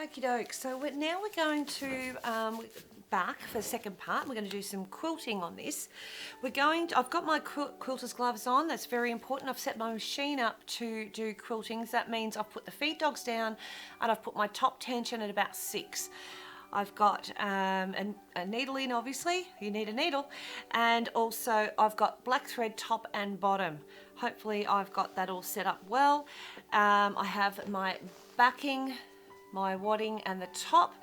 Okie doke, so now we're going to back for the second part. We're going to do some quilting on this. I've got my quilter's gloves on. That's very important. I've set my machine up to do quiltings. That means I've put the feed dogs down and I've put my top tension at about 6. I've got a needle in, obviously, you need a needle, and also I've got black thread top and bottom. Hopefully I've got that all set up well. I have my backing, my wadding and the top,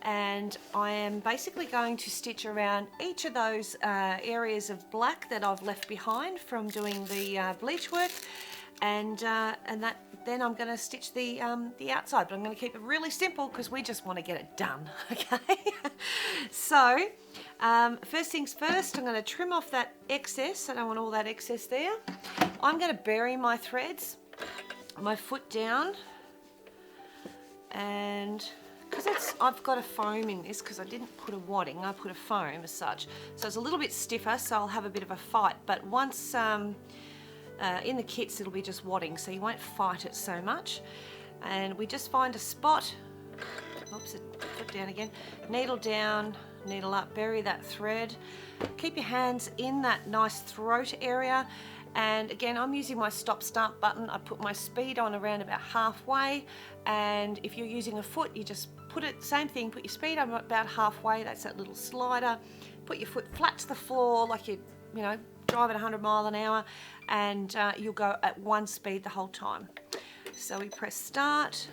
and I am basically going to stitch around each of those areas of black that I've left behind from doing the bleach work, and then I'm going to stitch the outside, but I'm going to keep it really simple because we just want to get it done. Okay, so first things first, I'm going to trim off that excess. I don't want all that excess there. I'm going to bury my threads, my foot down, and because I've got a foam in this, because I didn't put a wadding, I put a foam as such, so it's a little bit stiffer, so I'll have a bit of a fight, but once in the kits it'll be just wadding, so you won't fight it so much. And we just find a spot, oops, foot down again, needle down, needle up, bury that thread, keep your hands in that nice throat area. And again, I'm using my stop start button. I put my speed on around about halfway, and if you're using a foot, you just put it, same thing, put your speed on about halfway. That's that little slider. Put your foot flat to the floor like you know, driving 100 miles an hour, and you'll go at one speed the whole time. So we press start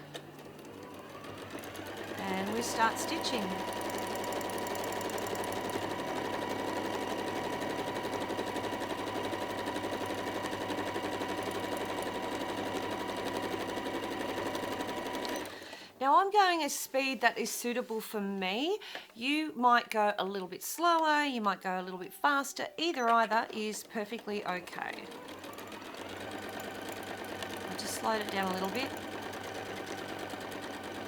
and we start stitching. Now I'm going a speed that is suitable for me. You might go a little bit slower, you might go a little bit faster. Either is perfectly okay. I just slowed it down a little bit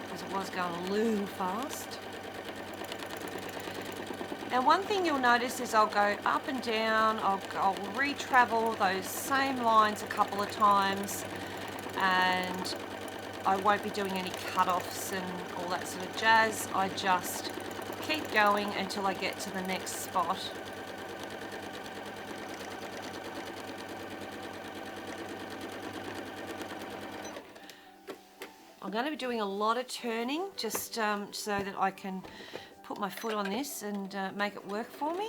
because it was going a little fast. Now one thing you'll notice is I'll go up and down, I'll re-travel those same lines a couple of times, and I won't be doing any cut-offs and all that sort of jazz. I just keep going until I get to the next spot. I'm going to be doing a lot of turning just so that I can put my foot on this and make it work for me.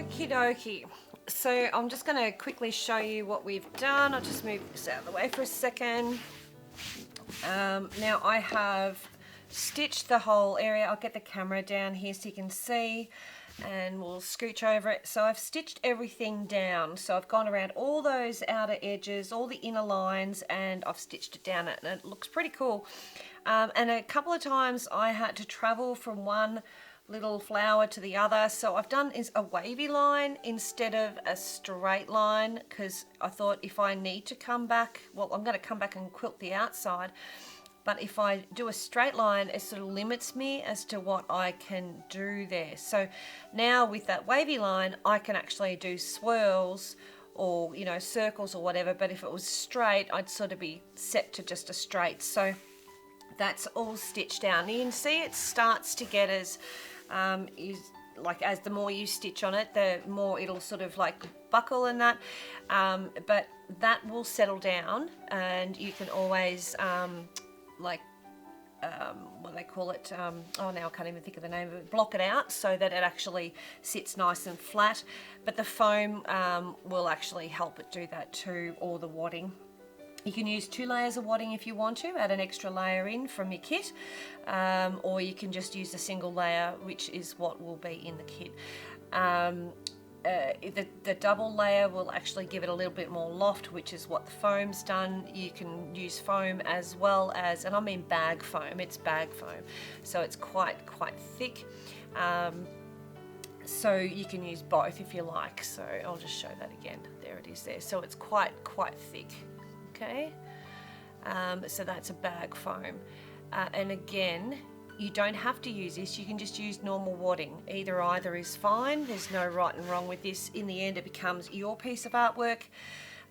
Okie dokie. So I'm just going to quickly show you what we've done. I'll just move this out of the way for a second. Now I have stitched the whole area. I'll get the camera down here so you can see, and we'll scooch over it. So I've stitched everything down. So I've gone around all those outer edges, all the inner lines, and I've stitched it down, and it looks pretty cool. And a couple of times I had to travel from one little flower to the other, so I've done is a wavy line instead of a straight line, because I thought if I need to come back, well, I'm going to come back and quilt the outside, but if I do a straight line, it sort of limits me as to what I can do there. So now with that wavy line, I can actually do swirls or, you know, circles or whatever, but if it was straight, I'd sort of be set to just a straight. So that's all stitched down. You can see it starts to get as as the more you stitch on it, the more it'll sort of like buckle and that, but that will settle down, and you can always like what they call it, oh now I can't even think of the name of it, block it out so that it actually sits nice and flat. But the foam will actually help it do that too, or the wadding. You can use 2 layers of wadding if you want to, add an extra layer in from your kit, or you can just use a single layer, which is what will be in the kit. The double layer will actually give it a little bit more loft, which is what the foam's done. You can use foam as well as, and I mean bag foam, it's bag foam, so it's quite thick. So you can use both if you like. So I'll just show that again. There it is there. So it's quite thick. Okay, so that's a bag foam, and again, you don't have to use this. You can just use normal wadding. Either is fine. There's no right and wrong with this. In the end, it becomes your piece of artwork.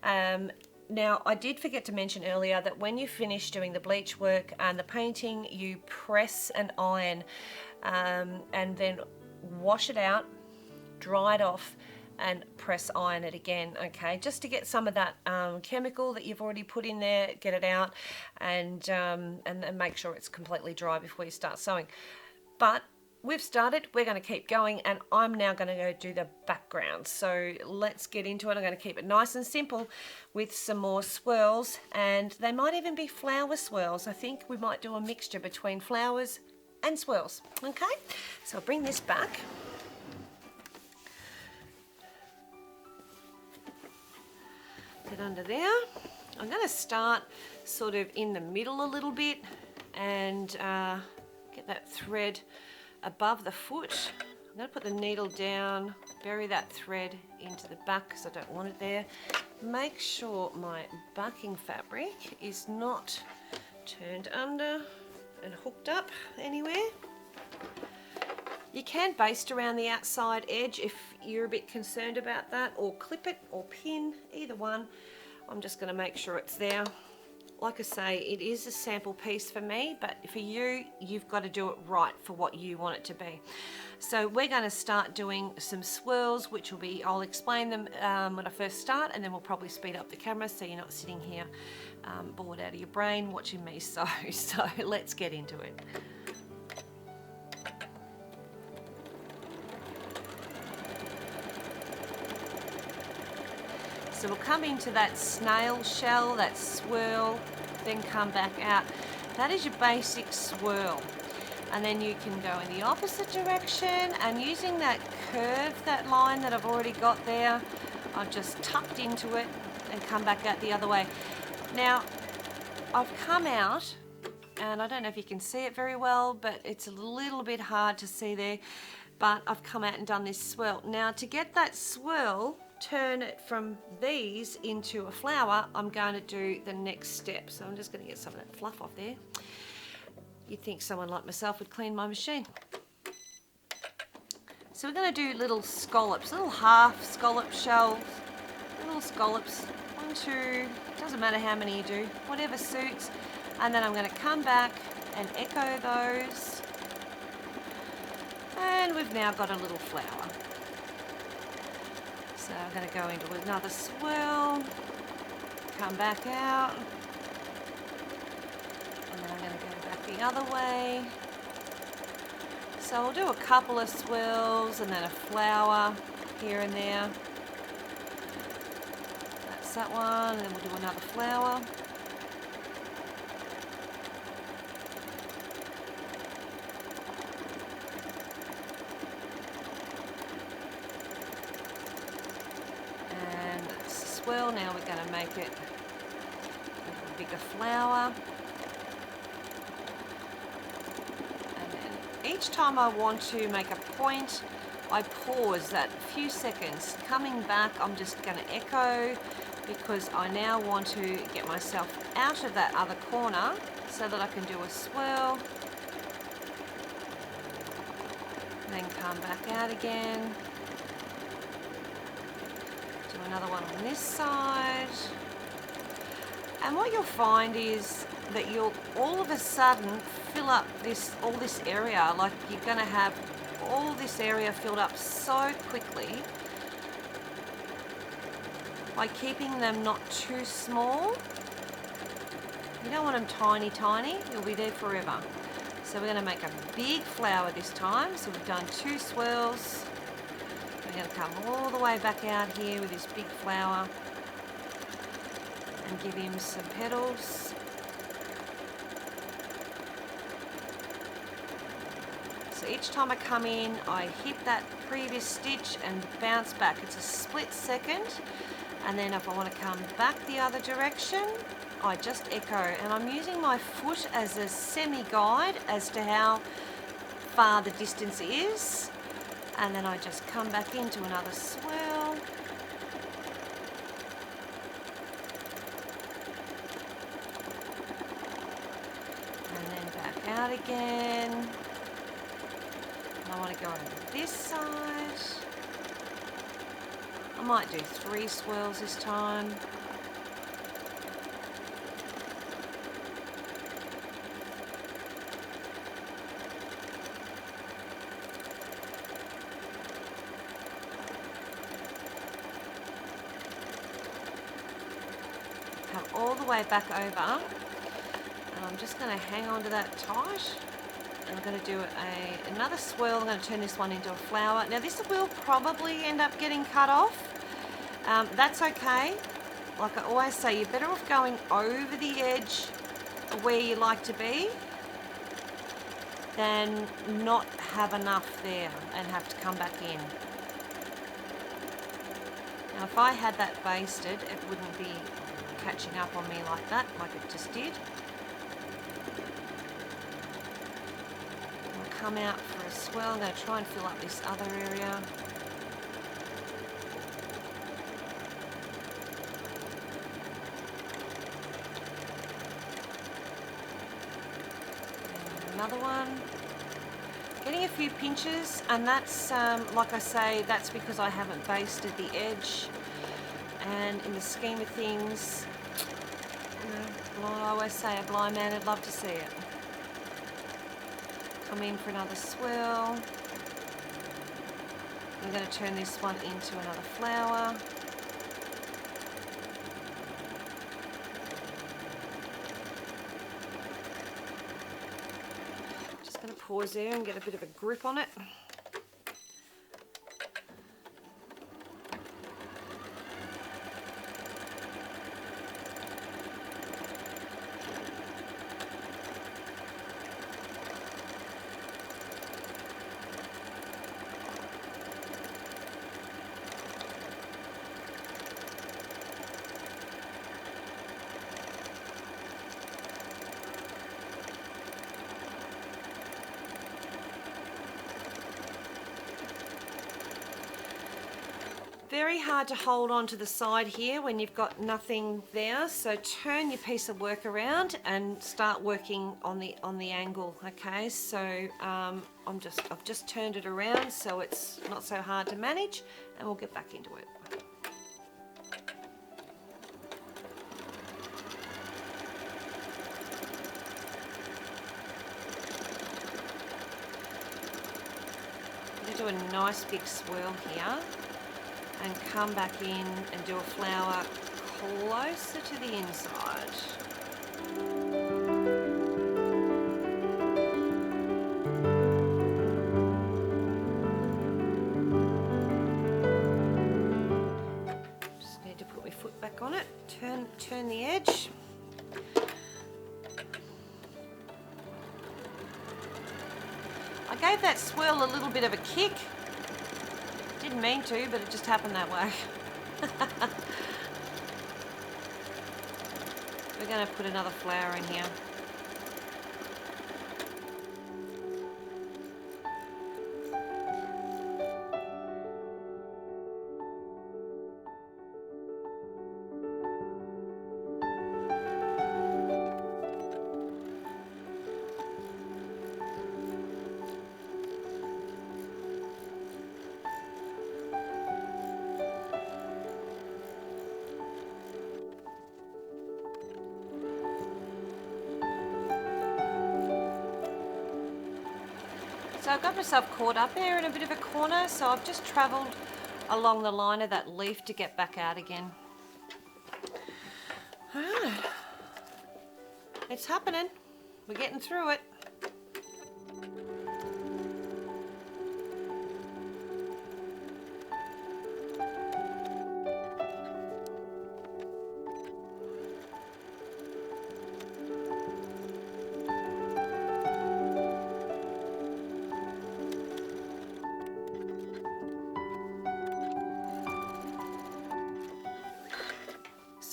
Now, I did forget to mention earlier that when you finish doing the bleach work and the painting, you press and iron, and then wash it out, dry it off, and press iron it again, okay, just to get some of that chemical that you've already put in there, get it out, and make sure it's completely dry before you start sewing. But we've started, we're going to keep going, and I'm now going to go do the background. So let's get into it. I'm going to keep it nice and simple with some more swirls, and they might even be flower swirls. I think we might do a mixture between flowers and swirls, okay? So I'll bring this back. Get under there. I'm going to start sort of in the middle a little bit and get that thread above the foot. I'm going to put the needle down, bury that thread into the back because I don't want it there. Make sure my backing fabric is not turned under and hooked up anywhere. You can baste around the outside edge if you're a bit concerned about that, or clip it or pin, either one. I'm just going to make sure it's there. Like I say, it is a sample piece for me, but for you, you've got to do it right for what you want it to be. So we're going to start doing some swirls, which will be, I'll explain them when I first start, and then we'll probably speed up the camera so you're not sitting here bored out of your brain watching me sew. So let's get into it. So we'll come into that snail shell, that swirl, then come back out. That is your basic swirl. And then you can go in the opposite direction, and using that curve, that line that I've already got there, I've just tucked into it and come back out the other way. Now, I've come out, and I don't know if you can see it very well, but it's a little bit hard to see there, but I've come out and done this swirl. Now, to get that swirl, turn it from these into a flower, I'm going to do the next step. So I'm just going to get some of that fluff off there. You'd think someone like myself would clean my machine. So we're going to do little scallops, little half scallop shells, little scallops, 1, 2, doesn't matter how many you do, whatever suits. And then I'm going to come back and echo those. And we've now got a little flower. So I'm going to go into another swirl, come back out, and then I'm going to go back the other way. So I'll do a couple of swirls and then a flower here and there. That's that one, and then we'll do another flower. Swirl. Now we're going to make it a bigger flower, and then each time I want to make a point, I pause that few seconds. Coming back, I'm just going to echo because I now want to get myself out of that other corner so that I can do a swirl, then come back out again. Do another one on this side, and what you'll find is that you'll all of a sudden fill up all this area. Like you're going to have all this area filled up so quickly by keeping them not too small. You don't want them tiny, you'll be there forever. So we're going to make a big flower this time. So we've done 2 swirls. We're going to come all the way back out here with this big flower and give him some petals. So each time I come in, I hit that previous stitch and bounce back. It's a split second. And then if I want to come back the other direction, I just echo. And I'm using my foot as a semi-guide as to how far the distance is. And then I just come back into another swirl. And then back out again. And I want to go over this side. I might do 3 swirls this time. Come all the way back over, and I'm just going to hang on to that tight. And I'm going to do another swirl. I'm going to turn this one into a flower. Now this will probably end up getting cut off. That's okay. Like I always say, you're better off going over the edge of where you like to be than not have enough there and have to come back in. Now if I had that basted, it wouldn't be catching up on me like that, like it just did. Come out for a swirl. I'm going to try and fill up this other area. And another one. Getting a few pinches, and that's, like I say, that's because I haven't basted the edge. And in the scheme of things, you know, I always say a blind man would love to see it. Come in for another swirl. I'm going to turn this one into another flower. Just going to pause there and get a bit of a grip on it. Very hard to hold on to the side here when you've got nothing there, so turn your piece of work around and start working on the angle. Okay, so I've just turned it around so it's not so hard to manage, and we'll get back into it. I'm going to do a nice big swirl here. And come back in and do a flower closer to the inside. Just need to put my foot back on it, turn the edge. I gave that swirl a little bit of a kick. Didn't mean to, but it just happened that way. We're going to put another flower in here. So I've got myself caught up there in a bit of a corner, so I've just travelled along the line of that leaf to get back out again. It's happening. We're getting through it.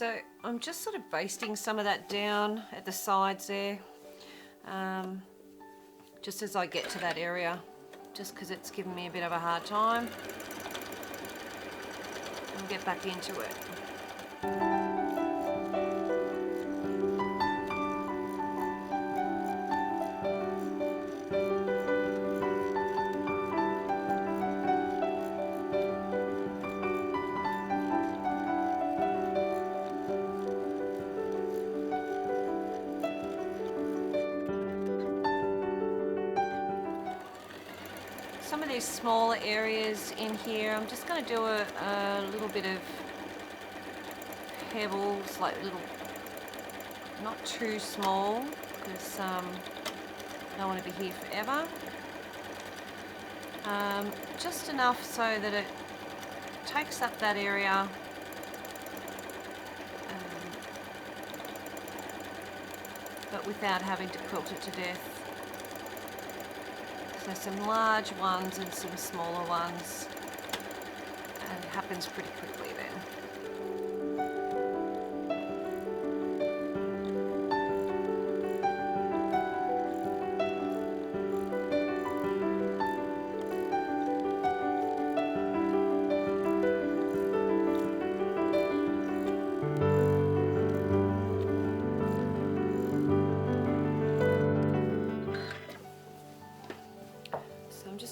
So I'm just sort of basting some of that down at the sides there, just as I get to that area, just because it's given me a bit of a hard time. I'll get back into it. Some of these smaller areas in here, I'm just going to do a little bit of pebbles, like little, not too small, because I don't want to be here forever. Just enough so that it takes up that area, but without having to quilt it to death. So some large ones and some smaller ones, and it happens pretty quickly then.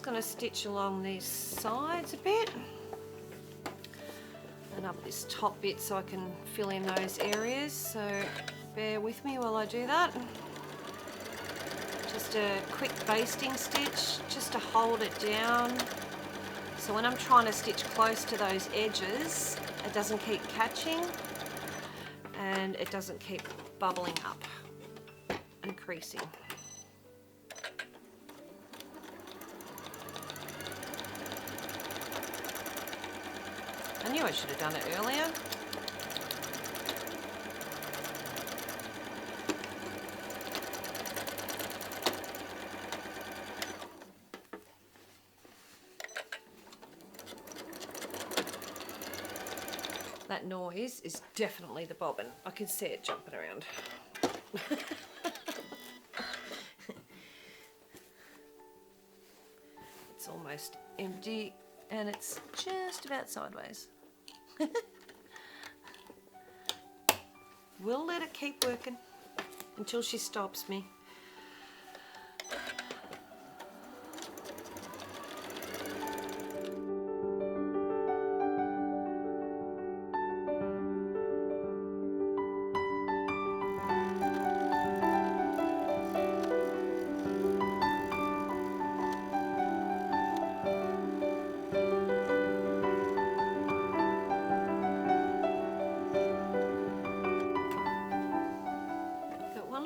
Going to stitch along these sides a bit and up this top bit so I can fill in those areas, so bear with me while I do that. Just a quick basting stitch just to hold it down, so when I'm trying to stitch close to those edges it doesn't keep catching and it doesn't keep bubbling up and creasing. I knew I should have done it earlier. That noise is definitely the bobbin. I can see it jumping around. It's almost empty and it's just about sideways. We'll let it keep working until she stops me.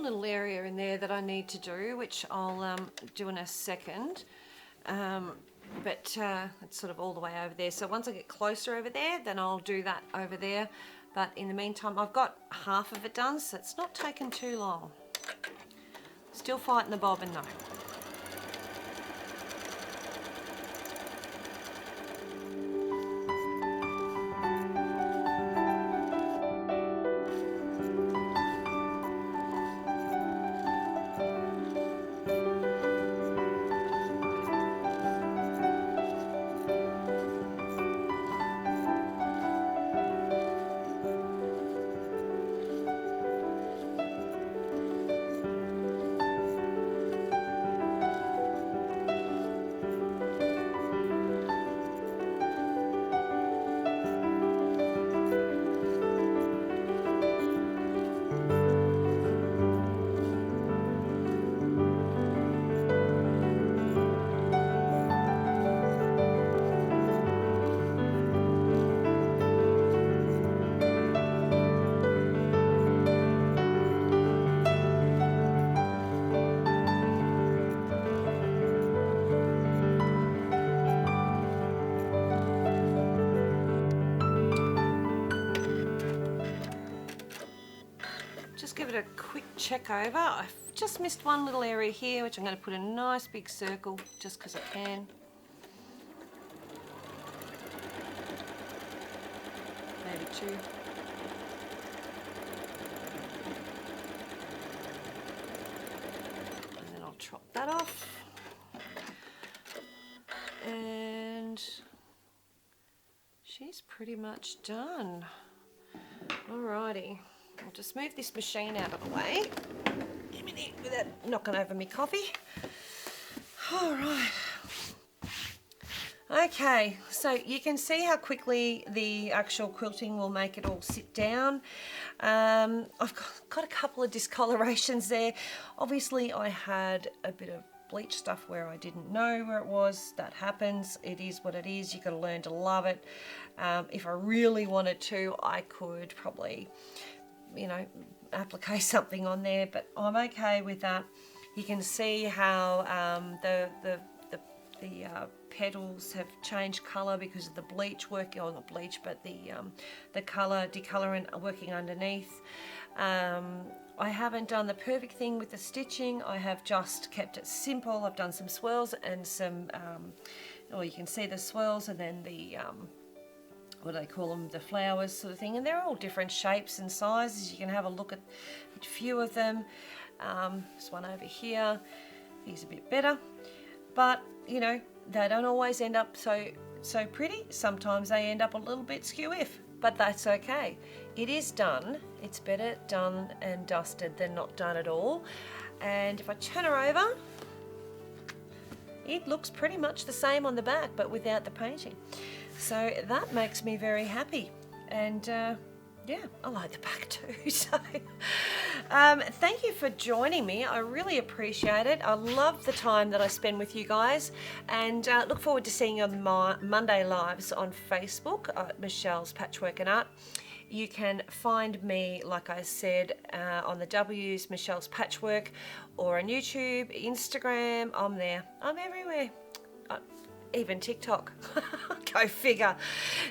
Little area in there that I need to do, which I'll do in a second, but it's sort of all the way over there, so once I get closer over there then I'll do that over there, but in the meantime I've got half of it done, so it's not taken too long. Still fighting the bobbin though. Just give it a quick check over. I've just missed one little area here, which I'm going to put a nice big circle just because I can. Maybe two. that off. And she's pretty much done. Alrighty, I'll just move this machine out of the way. A minute without knocking over my coffee. Alright. Okay, so you can see how quickly the actual quilting will make it all sit down. I've got a couple of discolorations there. Obviously I had a bit of bleach stuff where I didn't know where it was. That happens. It is what it is. You've got to learn to love it. If I really wanted to, I could probably, you know, applique something on there, but I'm okay with that. You can see how the petals have changed colour because of the bleach work, or not bleach, but the colour decolourant working underneath. I haven't done the perfect thing with the stitching. I have just kept it simple. I've done some swirls and some, you can see the swirls and then the, what do they call them, the flowers sort of thing, and they're all different shapes and sizes. You can have a look at a few of them. This one over here, he's a bit better, but you know, they don't always end up so pretty. Sometimes they end up a little bit skew-if, but that's okay. It is done. It's better done and dusted than not done at all. And if I turn her over, it looks pretty much the same on the back, but without the painting. So that makes me very happy. And yeah, I like the back too. So thank you for joining me. I really appreciate it. I love the time that I spend with you guys, and look forward to seeing you on my Monday lives on Facebook at Michelle's Patchwork and Art. You can find me, like I said, on the W's, Michelle's Patchwork, or on YouTube, Instagram. I'm there. I'm everywhere. Even TikTok. Go figure.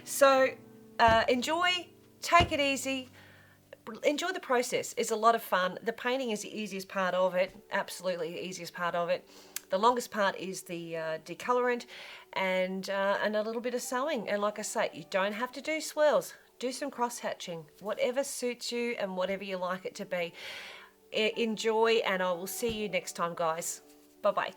So enjoy. Take it easy. Enjoy the process. It's a lot of fun. The painting is the easiest part of it. Absolutely the easiest part of it. The longest part is the decolorant and a little bit of sewing. And like I say, you don't have to do swirls. Do some cross hatching. Whatever suits you and whatever you like it to be. Enjoy, and I will see you next time, guys. Bye-bye.